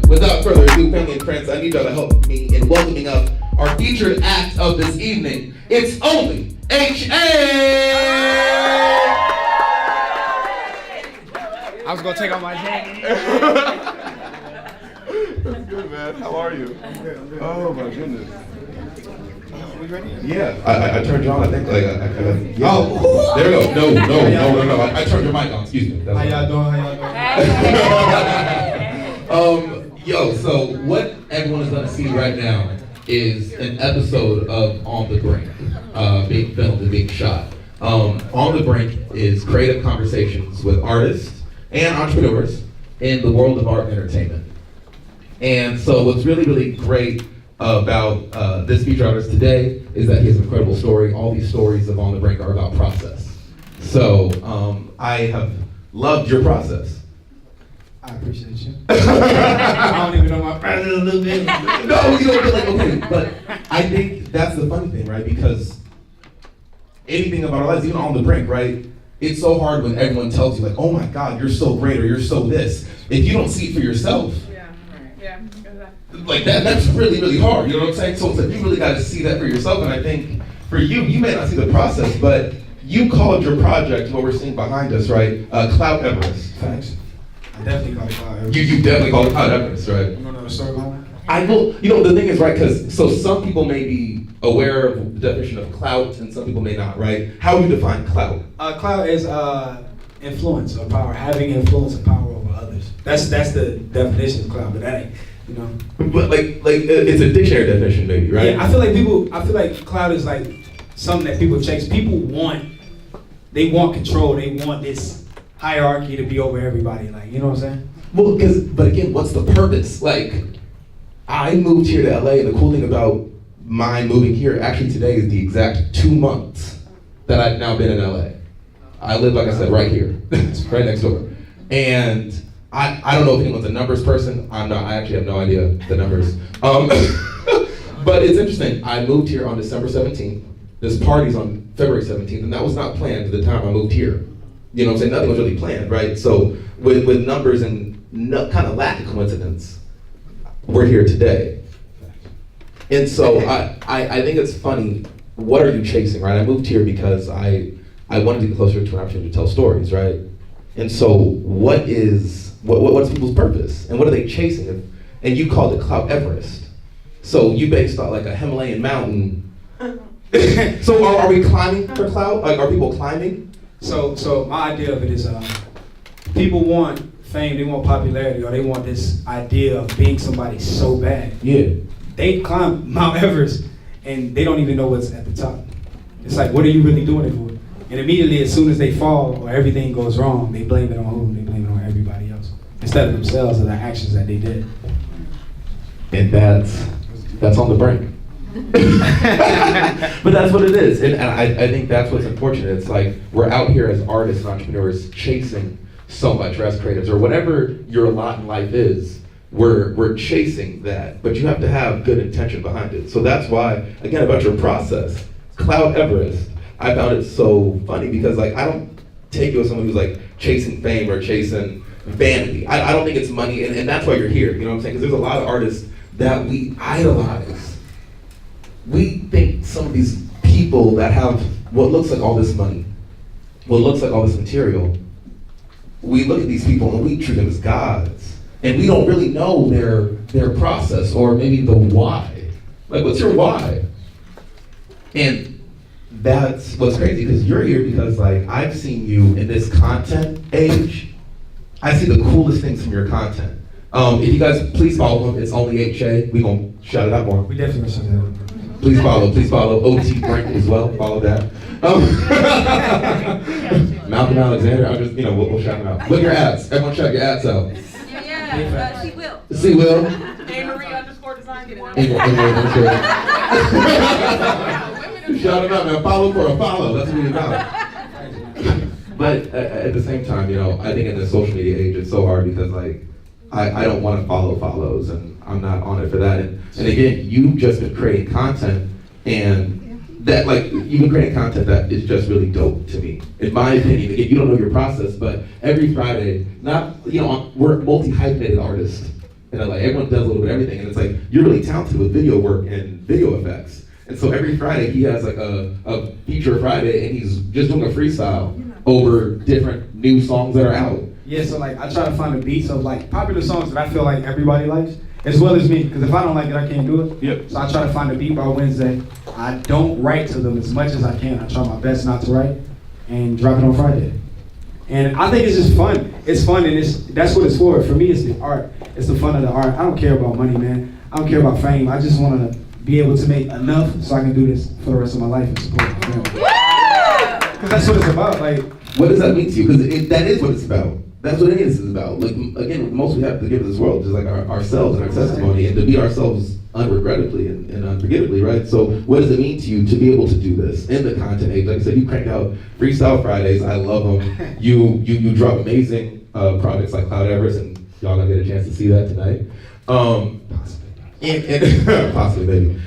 Without further ado, family and friends, I need y'all to help me in welcoming up our featured act of this evening. It's only H.A. I was gonna take off my jacket. That's good, man. How are you? I'm good. Oh my goodness. We ready? Yeah, I turned you on. I think yeah. Oh, there we go. No. I turned your mic on. Excuse me. How y'all doing? Yo, so what everyone is gonna see right now is an episode of On the Brink, being filmed and being shot. On the Brink is creative conversations with artists and entrepreneurs in the world of art and entertainment. And so what's really, really great about this feature artist today is that he has an incredible story. All these stories of On the Brink are about process. So I have loved your process. I appreciate you. I don't even know my brother a little bit. No, you know, but like, okay, but I think that's the funny thing, right? Because anything about our lives, even On the Brink, right? It's so hard when everyone tells you like, oh my God, you're so great or you're so this. If you don't see it for yourself, like that's really, really hard, you know what I'm saying? So it's like you really got to see that for yourself. And I think for you may not see the process, but you called your project, what we're seeing behind us, right? Clout Everest. Thanks. I definitely call it Clout Everest. You definitely call it Clout Everest, right? You want to know the story behind that? I will, you know, the thing is, right, because so some people may be aware of the definition of clout and some people may not, right? How would you define clout? Clout is influence or power, having influence and power over others. That's the definition of clout, but that ain't, you know. But like it's a dictionary definition maybe, right? Yeah, I feel like clout is like something that people chase. People want control, they want this hierarchy to be over everybody, like, you know what I'm saying? Well, but again, what's the purpose? Like, I moved here to LA, and the cool thing about my moving here, actually today is the exact 2 months that I've now been in LA. I live, like I said, right here, right next door. And I don't know if anyone's a numbers person. I'm not, I actually have no idea the numbers. But it's interesting, I moved here on December 17th. This party's on February 17th, and that was not planned at the time I moved here. You know what I'm saying? Nothing was really planned, right? So with numbers and kind of lack of coincidence, we're here today. And so I think it's funny, what are you chasing, right? I moved here because I wanted to get closer to an opportunity to tell stories, right? And so what's people's purpose? And what are they chasing? And you called it Clout Everest. So you based on like a Himalayan mountain. So are we climbing for clout? Like, are people climbing? So my idea of it is people want fame, they want popularity, or they want this idea of being somebody so bad. Yeah. They climb Mount Everest and they don't even know what's at the top. It's like, what are you really doing it for? And immediately, as soon as they fall or everything goes wrong, they blame it on who? They blame it on everybody else instead of themselves or the actions that they did. And that's On the Brink. But that's what it is, and I think that's what's unfortunate. It's like we're out here as artists and entrepreneurs chasing so much, or as creatives, or whatever your lot in life is, we're chasing that, but you have to have good intention behind it. So that's why, again, about your process, Clout Everest, I found it so funny because like I don't take you as someone who's like chasing fame or chasing vanity. I don't think it's money, and that's why you're here, you know what I'm saying? Because there's a lot of artists that we idolize. We think some of these people that have what looks like all this money, what looks like all this material, we look at these people and we treat them as gods. And we don't really know their process or maybe the why. Like, what's your why? And that's what's crazy, because you're here because like I've seen you in this content age. I see the coolest things from your content. If you guys please follow him, it's only HA. We gonna shout it out more. We definitely should have. Please follow OT Brink as well. Follow that. Malcolm Alexander. I'm just, we'll shout him out. Look at your ads. Everyone check your ads out. Yeah. She will. See Will. There Shout him out, man. Follow for a follow. That's what he's about. But at the same time, you know, I think in the social media age, it's so hard because, like, I don't want to follow follows, and I'm not on it for that. And again, you've just been creating content, and that, like, you've been creating content that is just really dope to me. In my opinion, again, you don't know your process, but every Friday, we're multi-hyphenated artists in LA. Everyone does a little bit of everything, and it's like, you're really talented with video work and video effects. And so every Friday, he has like a feature Friday, and he's just doing a freestyle over different new songs that are out. Yeah, so like I try to find the beats of like popular songs that I feel like everybody likes, as well as me, because if I don't like it, I can't do it. Yep. So I try to find the beat by Wednesday. I don't write to them as much as I can. I try my best not to write, and drop it on Friday. And I think it's just fun. It's fun, and that's what it's for. For me, it's the art. It's the fun of the art. I don't care about money, man. I don't care about fame. I just want to be able to make enough so I can do this for the rest of my life and support my family. Because that's what it's about. Like, what does that mean to you? Because that is what it's about. That's what it is about. Like, again, the most we have to give to this world is like ourselves and our testimony, and to be ourselves unregrettably and unforgettably, right? So what does it mean to you to be able to do this in the content age? Like I said, you crank out Freestyle Fridays. I love them. You drop amazing projects like Clout Everest, and y'all gonna get a chance to see that tonight. Possibly, maybe.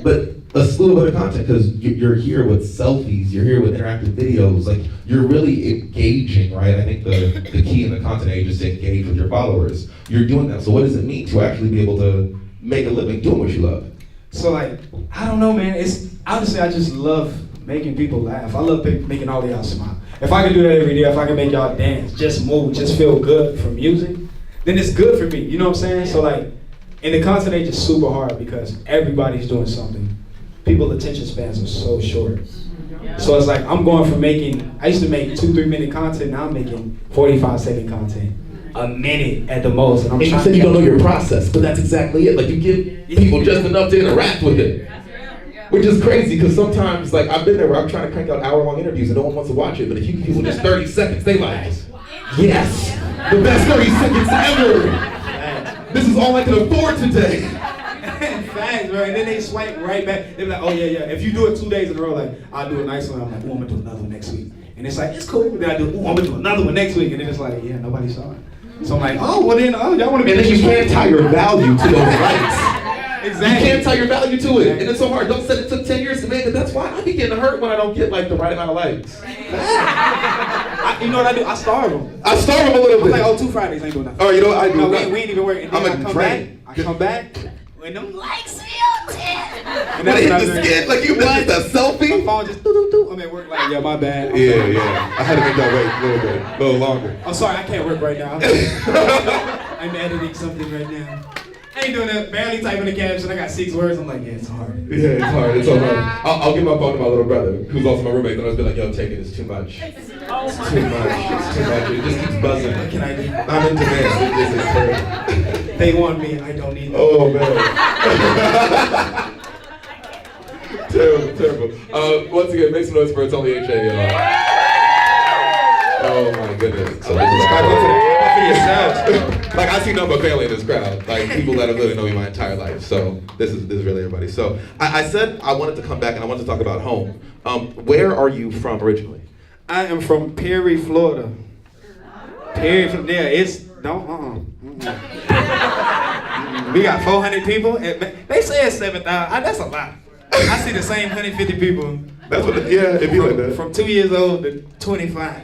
But a slew of other content, because you're here with selfies, you're here with interactive videos, like, you're really engaging, right? I think the key in the content age is to engage with your followers. You're doing that, so what does it mean to actually be able to make a living doing what you love? So like, I don't know, man. Honestly, I just love making people laugh. I love making all of y'all smile. If I can do that every day, if I can make y'all dance, just move, just feel good from music, then it's good for me, you know what I'm saying? So like, in the content age, it's super hard because everybody's doing something. People's attention spans are so short. So it's like, I'm going from I used to make 2-3 minute content, now I'm making 45-second content. A minute at the most. And you said you don't know your process, but that's exactly it. Like, you give people just enough to interact with it. Which is crazy, because sometimes, like, I've been there where I'm trying to crank out hour-long interviews and no one wants to watch it, but if you give people just 30 seconds, they like, yes, the best 30 seconds ever. This is all I can afford today. Facts, bro. And then they swipe right back. They're like, oh yeah. If you do it 2 days in a row, like, I'll do a nice one. I'm like, oh, I'm gonna do another one next week. And it's like, it's cool. Then I do, oh, I'm gonna do another one next week. And then it's like, yeah, nobody saw it. So I'm like, oh, well then, y'all wanna be. And then you can't tie your value to those likes. Exactly. You can't tie your value to it. And it's so hard. Don't say it took 10 years to make it. That's why I be getting hurt when I don't get like the right amount of likes. You know what I do? I starve them. I starve them a little bit. I'm like, oh, 2 Fridays ain't doing nothing. Oh, you know what I do? No, we ain't even working. I'm a drain. I come back. When them likes feel 10. And then hit the skin, like you missed that selfie. My phone just doo. I'm at work like, yeah, my bad. Yeah. I had to make that wait a little longer. I'm sorry, I can't work right now. I'm editing something right now. I ain't doing that, barely typing the caption. I got 6 words. I'm like, yeah, it's hard. Yeah, it's hard. It's so hard. I'll give my phone to my little brother, who's also my roommate, and I'll just be like, yo, take it. It's too much. It's too much. It's too much. It just keeps buzzing. What can I do? I'm in demand. This is terrible. They want me. I don't need them. Oh, man. Terrible. Once again, make some noise for Itsonlyha, y'all. Oh, my goodness. So this is like, I see nothing but family in this crowd. Like, people that have really known me my entire life. So this is really everybody. So I said I wanted to come back and I wanted to talk about home. Where are you from originally? I am from Perry, Florida. Perry, yeah, it's we got 400 people. They say it's 7,000. That's a lot. I see the same 150 people. That's what. It'd be like that. From 2 years old to 25.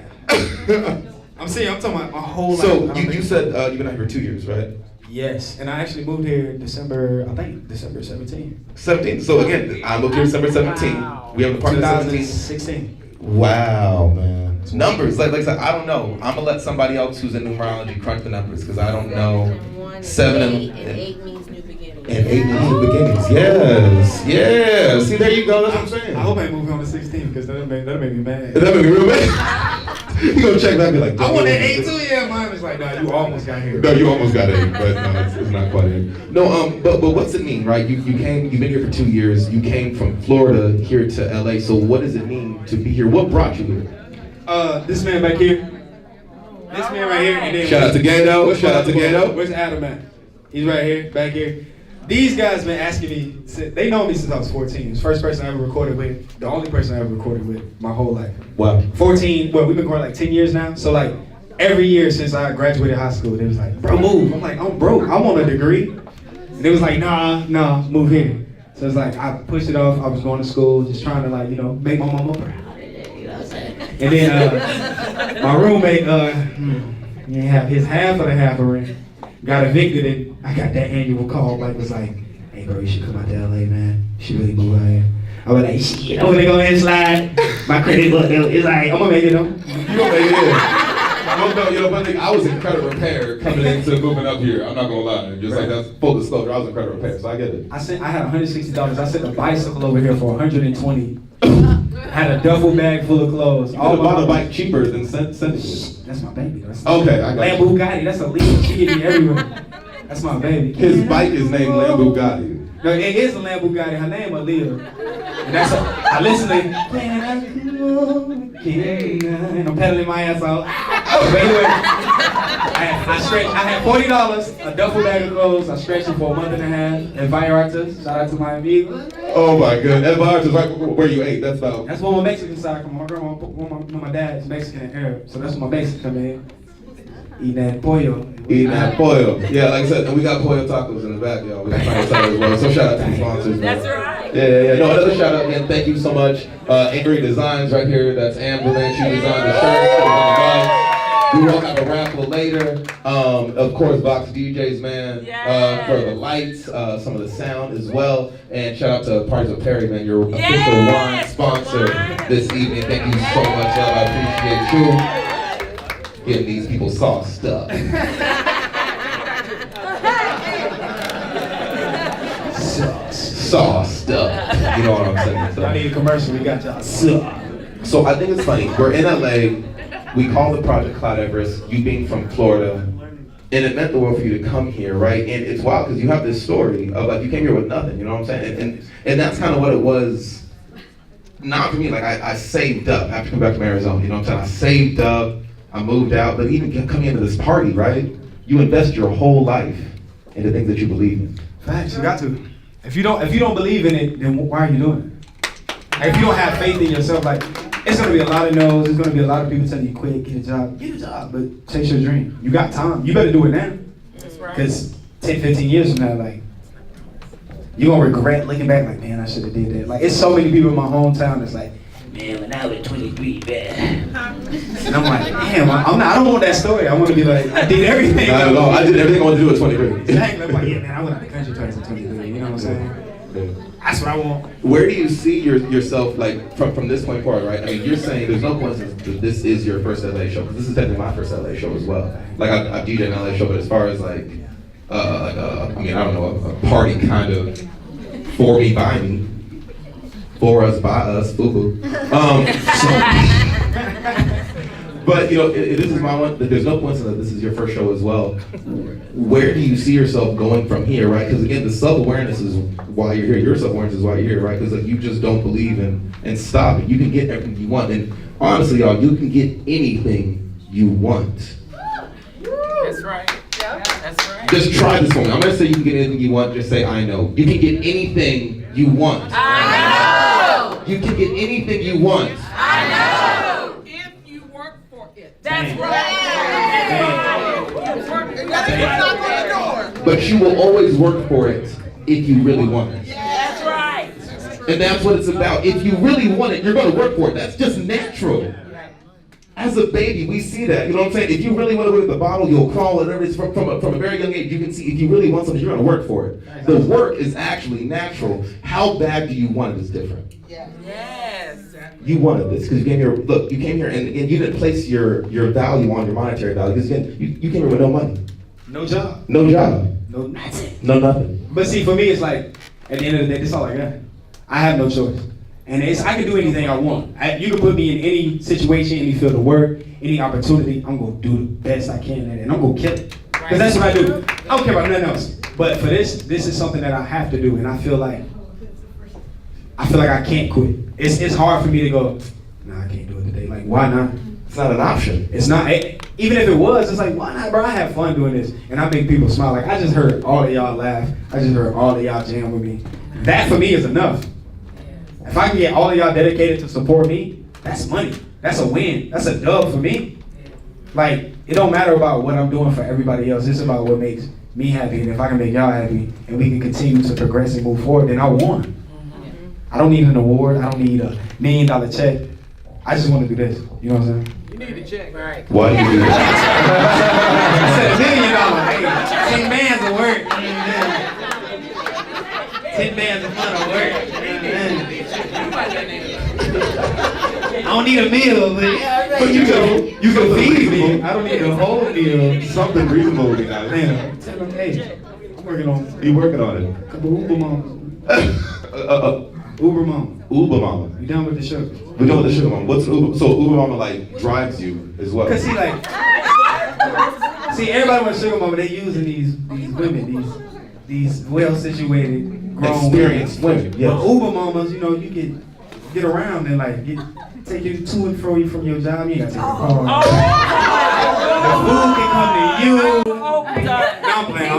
I'm talking about my whole life. So you said you've been out here for 2 years, right? Yes, and I actually moved here December 17. 17. So again, I moved here December 17. We have an apartment 2016. Wow, man. Numbers, like I said, I don't know. I'm gonna let somebody else who's in numerology crunch the numbers because I don't know. 7 and 8 means new beginnings. And 8 means new beginnings. Yes. Yeah. See, there you go. That's what I'm saying. I hope I move on to 16 because that'll make me mad. That'll make me real mad. You gonna check back and be like, I want that 8 too. Yeah, mine was like, no, you almost got here. No, you almost got 8, but no, it's not quite 8. No, but what's it mean, right? You've been here for 2 years. You came from Florida here to LA. So what does it mean to be here? What brought you here? This man back here. This man right here. And then shout out to Gato. Shout out to Gato. Where's Adam at? He's right here, back here. These guys been asking me, they know me since I was 14. It's the first person I ever recorded with, the only person I ever recorded with my whole life. Wow. 14, well, we've been recording like 10 years now. So like every year since I graduated high school, they was like, bro, move. I'm like, I'm broke, I want a degree. And they was like, nah, move here. So it's like, I pushed it off. I was going to school, just trying to like, make my mama proud. You know what I'm saying? And then my roommate, he have his half of the half of rent. Got evicted and I got that annual call, like was like, hey bro, you should come out to LA, man. You should really move out here. I was like, shit, I'm gonna go ahead and slide. My credit book, it's like, I'm gonna make it though. You gonna make it in. One thing, I was in credit repair coming into moving up here. I'm not gonna lie. Just like that's full disclosure, I was in credit repair, so I get it. I had $160. I sent a bicycle over here for $120. I had a duffel bag full of clothes. You could bought a bike cheaper than send it. That's my baby. Okay, I got Lambo Bugatti, that's a lead. She get me everywhere. That's my baby. His bike is named Lambo Bugatti. No, it is a Lambo Bugatti. Her name Aaliyah. And that's I listen to and I'm pedaling my ass out. But anyway, I had $40, a duffel bag of clothes. I stretched it for a month and a half. And Vallarta, shout out to my amigo. Oh my goodness, Vallarta's right where you ate. That's about. That's where my Mexican side come. My grandma, my dad is Mexican and Arab, so that's where my Mexican come in. Eating that pollo. Yeah, like I said, and we got pollo tacos in the back, y'all. We got tacos as well. So shout out to the sponsors. That's right. Yeah. No, another shout out again. Thank you so much. Angry Designs right here. That's Amber, man. She designed the shirts. We will have a raffle later. Of course, Vox DJs, man, for the lights, some of the sound as well. And shout out to Parties of Perry, man, your official wine sponsor this evening. Thank you so much, love. I appreciate you. Getting these people sauced up. Sauced up. You know what I'm saying? So. I need a commercial. We got y'all. So I think it's funny. We're in LA. We call the project Clout Everest. You being from Florida, and it meant the world for you to come here, right? And it's wild because you have this story of like you came here with nothing. You know what I'm saying? And that's kind of what it was. Not for me. Like I saved up after coming back from Arizona. You know what I'm saying? I saved up. I moved out, but even coming into this party, right? You invest your whole life in the things that you believe in. Facts, you got to. If you don't believe in it, then why are you doing it? Like, if you don't have faith in yourself, like it's gonna be a lot of no's. There's gonna be a lot of people telling you quit, get a job, but chase your dream. You got time. You better do it now. That's right. Because 10, 15 years from now, like you're gonna regret looking back, like man, I should have did that. Like it's so many people in my hometown that's like, man, when I was 23, man. And I'm like, damn, I don't want that story. I want to be like, I did everything. Not at all. I did everything I wanted to do at 23. Exactly. I'm like, yeah, man, I went out the country twice at 23. You know what I'm saying? Yeah. That's what I want. Where do you see yourself, like, from this point forward, right? I mean, you're saying there's no coincidence that this is your first LA show, because this is technically my first LA show as well. Like, I've DJed an LA show, but as far as, like, I mean, I don't know, a party kind of for me, by me. For us, by us, boo-boo. But, you know, this is my one, there's no coincidence that this is your first show as well. Where do you see yourself going from here, right? Because again, the self-awareness is why you're here. Your self-awareness is why you're here, right? Because like, you just don't believe in stopping. You can get everything you want. And honestly, y'all, you can get anything you want. That's right. Yeah, that's right. Just try this one. I'm going to say you can get anything you want. Just say, I know. You can get anything you want. I know. You can get anything you want. I know. If you work for it. That's right. But you will always work for it if you really want it. That's right. And that's what it's about. If you really want it, you're going to work for it. That's just natural. As a baby, we see that. You know what I'm saying? If you really want to go to the bottle, you'll crawl. And it's from a very young age, you can see if you really want something, you're going to work for it. The work is actually natural. How bad do you want it is different. Yes. You wanted this because you came here. Look, you came here and you didn't place your value on your monetary value because again, you came here with no money. No job. No job. No nothing. No nothing. But see, for me, it's like, at the end of the day, this is all I got. I have no choice. And I can do anything I want. You can put me in any situation, any field of work, any opportunity. I'm going to do the best I can at it. And I'm going to kill it. Because that's what I do. I don't care about nothing else. But for this is something that I have to do. And I feel like I can't quit. It's hard for me to go, nah, I can't do it today. Like, why not? It's not an option. It's not. even if it was, it's like, why not, bro? I have fun doing this, and I make people smile. Like, I just heard all of y'all laugh. I just heard all of y'all jam with me. That for me is enough. If I can get all of y'all dedicated to support me, that's money. That's a win. That's a dub for me. Like, it don't matter about what I'm doing for everybody else. It's about what makes me happy. And if I can make y'all happy and we can continue to progress and move forward, then I won. I don't need an award. I don't need $1 million check. I just want to do this. You know what I'm saying? You need a check, right? Why do you do that? I said $1 million. Hey, 10 bands of work. 10 bands of fun of work. I don't need a meal, but you can feed me. I don't need a whole meal. Something reasonable would be nice. Man, tell them, hey, I'm working on You working on it? a couple Uber mamas. Uber mama. Uber mama. You done with the sugar? We know what the sugar mama. What's Uber? So Uber mama like drives you as well. Cause see, everybody wants sugar mama. They using these women, these well situated, grown Experienced women. But Yes. Uber mamas, you know, you can get around and like take you to and fro from your job. You ain't gotta take your car. The food can come to you. No, I'm playing.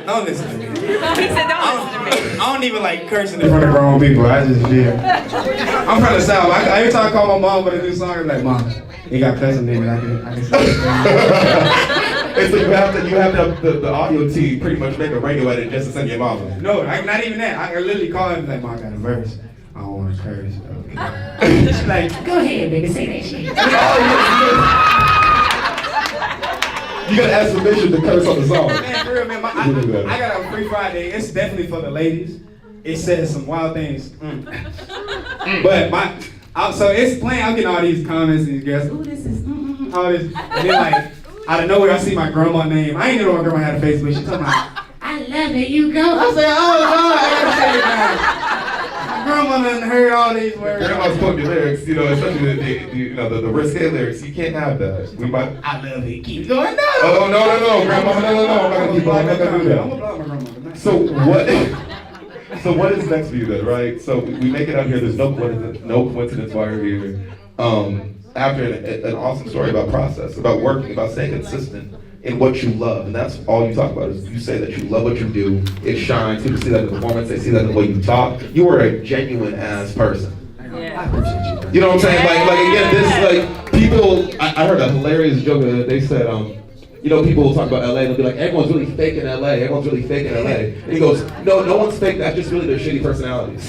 Don't listen to me. He said, don't listen to me. I don't even like cursing in front of grown people. I just feel. I'm from the South. Every time I call my mom with a new song, I'm like, Mom, it got cussing in it. I can say it. And so you have to have the audio team pretty much make a radio edit just to send your mama. No, not even that. I literally call him like, Mom, I got a verse. I don't want to curse. Okay. She's like, go ahead, baby, say that shit. You gotta ask permission to curse on the song. Man, for real, man. I got a free Friday. It's definitely for the ladies. It says some wild things. But so it's playing. I'm getting all these comments and these girls. Ooh, this is all this. And then like out of nowhere, I see my grandma name. I ain't know my grandma had a Facebook. She talking about, I love it, you go. I said, oh Lord, I gotta say it now. My grandma done heard all these words. Grandma's quoting lyrics, you know, especially the risque lyrics. You can't have that. We might. I love it. Keep going. No. Oh no, grandma, no. I'm not gonna keep on. I'm not gonna do I'm that. gonna block my grandma tonight. So what is next for you then, right? So we make it out here. There's no coincidence why you're here. After an awesome story about process, about working, about staying consistent in what you love, and that's all you talk about. Is you say that you love what you do. It shines. People see that in the performance. They see that in the way you talk. You are a genuine ass person. I appreciate you. You know what I'm saying? Like again, this like people. I heard a hilarious joke that they said. You know, people will talk about LA and they'll be like, everyone's really fake in LA. Everyone's really fake in LA. And he goes, no one's fake. That's just really their shitty personalities.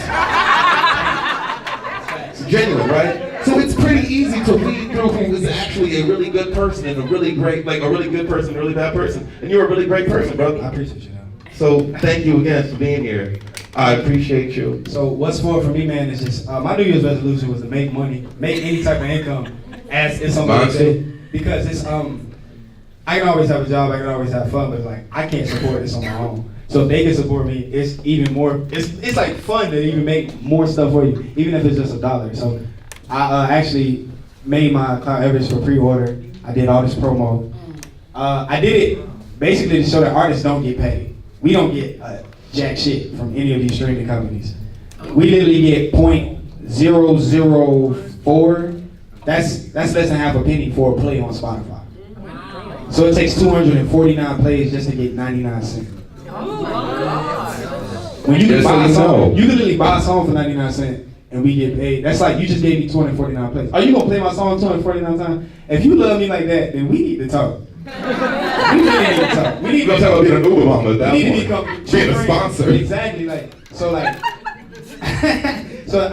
It's genuine, right? So it's pretty easy to read through who is actually a really good person and a really great, like a really good person, and a really bad person. And you're a really great person, brother. I appreciate you. So thank you again for being here. I appreciate you. So what's for me, man, is just my New Year's resolution was to make money, make any type of income, as it's something to say, because it's I can always have a job, I can always have fun, but like I can't support this on my own. So if they can support me, it's even more. It's like fun to even make more stuff for you, even if it's just $1. So I actually made my Clout Everest for pre-order. I did all this promo. I did it basically to show that artists don't get paid. We don't get jack shit from any of these streaming companies. We literally get .004. That's less than half a penny for a play on Spotify. So it takes 249 plays just to get 99 cents. When you can buy a song, you can literally buy a song for 99 cents and we get paid. That's like you just gave me 249 plays. Are you gonna play my song 249 times? If you love me like that, then we need to talk. We need to talk. We need to talk about being an Uber mama at that we need to point. become Being a sponsor. Exactly, so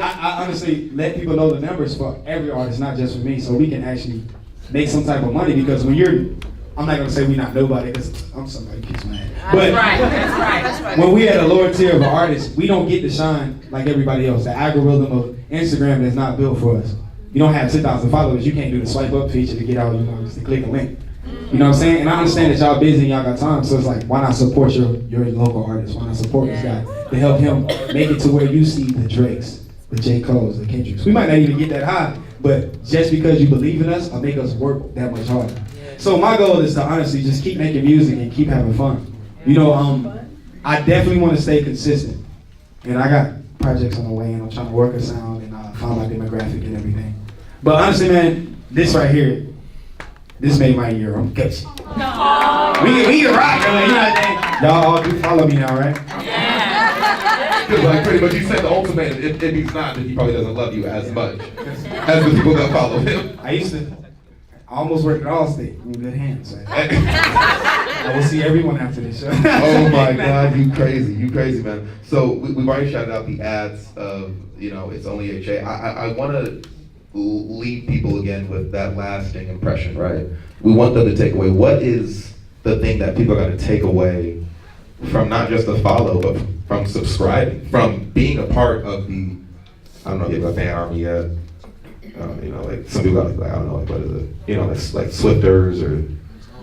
I honestly let people know the numbers for every artist, not just for me, so we can actually make some type of money. Because when I'm not gonna say we not nobody, because I'm somebody kiss my ass. But That's right. when we at a lower tier of artists, we don't get to shine like everybody else. The algorithm of Instagram is not built for us. You don't have 10,000 followers, you can't do the swipe up feature to get out, just to click a link. You know what I'm saying? And I understand that y'all busy and y'all got time, so it's like, why not support your local artist? Why not support this guy to help him make it to where you see the Drakes, the J. Cole's, the Kendricks. We might not even get that high, but just because you believe in us, will make us work that much harder. So my goal is to honestly just keep making music and keep having fun. You know, I definitely want to stay consistent. And I got projects on the way and I'm trying to work a sound and find my demographic and everything. But honestly, man, this right here, this made my year. I'm gutsy. We can rock, man. You know what I'm saying? Y'all all do follow me now, right? Because like pretty much you said the ultimatum. If he's not, then he probably doesn't love you as much as the people that follow him. I almost worked at Allstate. I'm in good hands. Right? I will see everyone after this show. Oh my God, you crazy, man. So we've already shouted out the ads of, It's Only HA. I want to leave people again with that lasting impression, right? We want them to take away, what is the thing that people are going to take away from not just the follow, but from subscribing, from being a part of the, I don't know if you have a fan army yet. Like some people got like I don't know, like what is it? It's like Swifters or.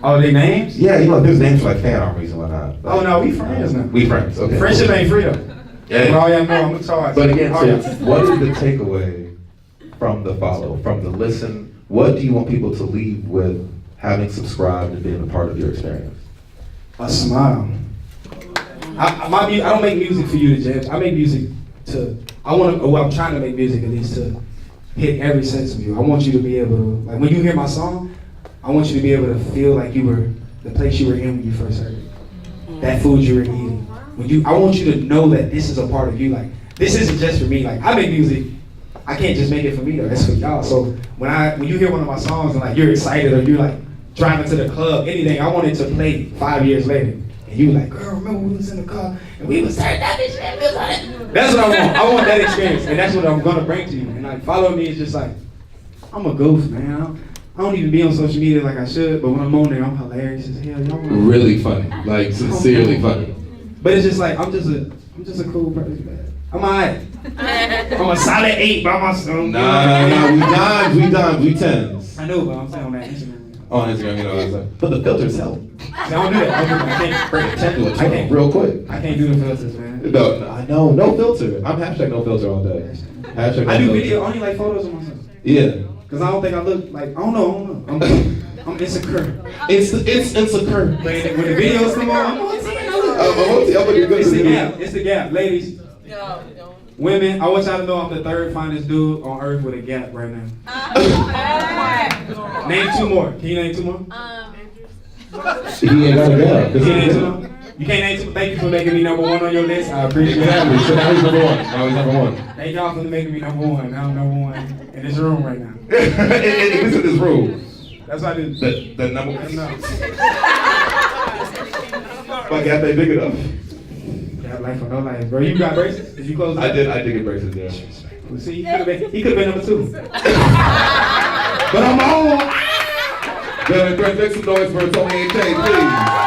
Oh, they names? Yeah, there's names for like fan armies and whatnot. Like, oh no, we friends now. We friends, okay. Friendship ain't free though. Yeah. But all y'all know, I'm gonna charge. But again, so what is the takeaway from the follow, from the listen? What do you want people to leave with having subscribed and being a part of your experience? A smile. I don't make music for you to judge. I make music I'm trying to make music at least to hit every sense of you. I want you to be able to, like when you hear my song, I want you to be able to feel like you were the place you were in when you first heard it. That food you were eating. I want you to know that this is a part of you. Like, this isn't just for me. Like, I make music, I can't just make it for me though, it's for y'all. So when you hear one of my songs and like you're excited or you're like driving to the club, anything, I want it to play 5 years later. And you like, girl, remember we was in the car and we was turning that bitch and that's what I want. I want that experience, and that's what I'm gonna bring to you. And like, follow me is just like, I'm a goof, man. I don't even be on social media like I should, but when I'm on there, I'm hilarious as hell. Y'all really funny, like sincerely funny. But it's just like I'm just a cool person, man. I'm alright. I'm a solid 8 by myself. Nah, we dimes, we 10s. I know, but I'm saying on that Instagram. On Instagram, but the filters help. I don't do that. I can't bring a 10 to a 12 real quick. I can't do the filters, man. No, I know, no filter. I'm hashtag no filter all day. Hashtag no I do filter. video, only like photos of myself. Yeah. Cause I don't think I look like, I don't know. I'm insecure. It's insecure. When the videos come on, I'm gonna see how I'm look. It's the gap, ladies. Women, I want y'all to know I'm the 3rd finest dude on earth with a gap right now. Name 2 more. Can you name 2 more? He ain't got a gap. You can't name 2 more? You can't name 2. Thank you for making me number 1 on your list. I appreciate Exactly. So now he's number 1. Thank y'all for making me number 1. Now I'm number 1 in this room right now. It's in this room. That's what I do. The number 1. My gap ain't big enough. Got life or no life, bro. You got braces? Did you close it? I did get braces there. Well, see, he could have been number 2. But I'm on. Make some noise for Itsonlyha, please.